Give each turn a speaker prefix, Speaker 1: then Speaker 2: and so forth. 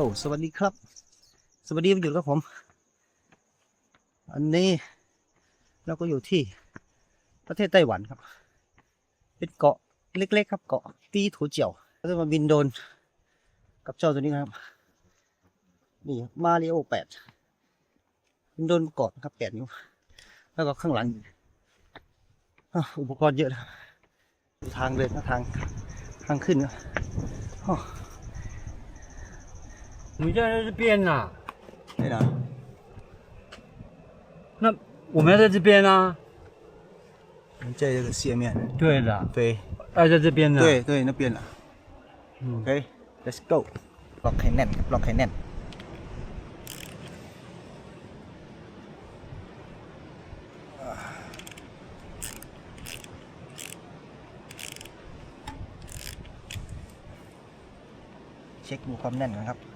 Speaker 1: สวัสดีครับสวัสดีอยู่กับผมอันนี้เราก็อยู่ที่ประเทศไต้หวันครับเป็นเกาะเล็กๆครับเกาะตีถูเจียวก็จะมาบินโดรนกับเจ้าตัวนี้ครับนี่มาริโอ8บินโดรนเกาะครับ8 นิ้วแล้วก็ข้างหลังอุปกรณ์เยอะนะทางเดินทางขึ้น
Speaker 2: 你现在在这边呐？
Speaker 1: 对的。
Speaker 2: 那我们要在这边啊？
Speaker 1: 在这个下面。
Speaker 2: 对的。
Speaker 1: 对。
Speaker 2: 要在这边的。
Speaker 1: 对对，那边了。OK，Let's go。ล็อกให้แน่นล็อกให้แน่นเช็คดูความแน่นกันครับ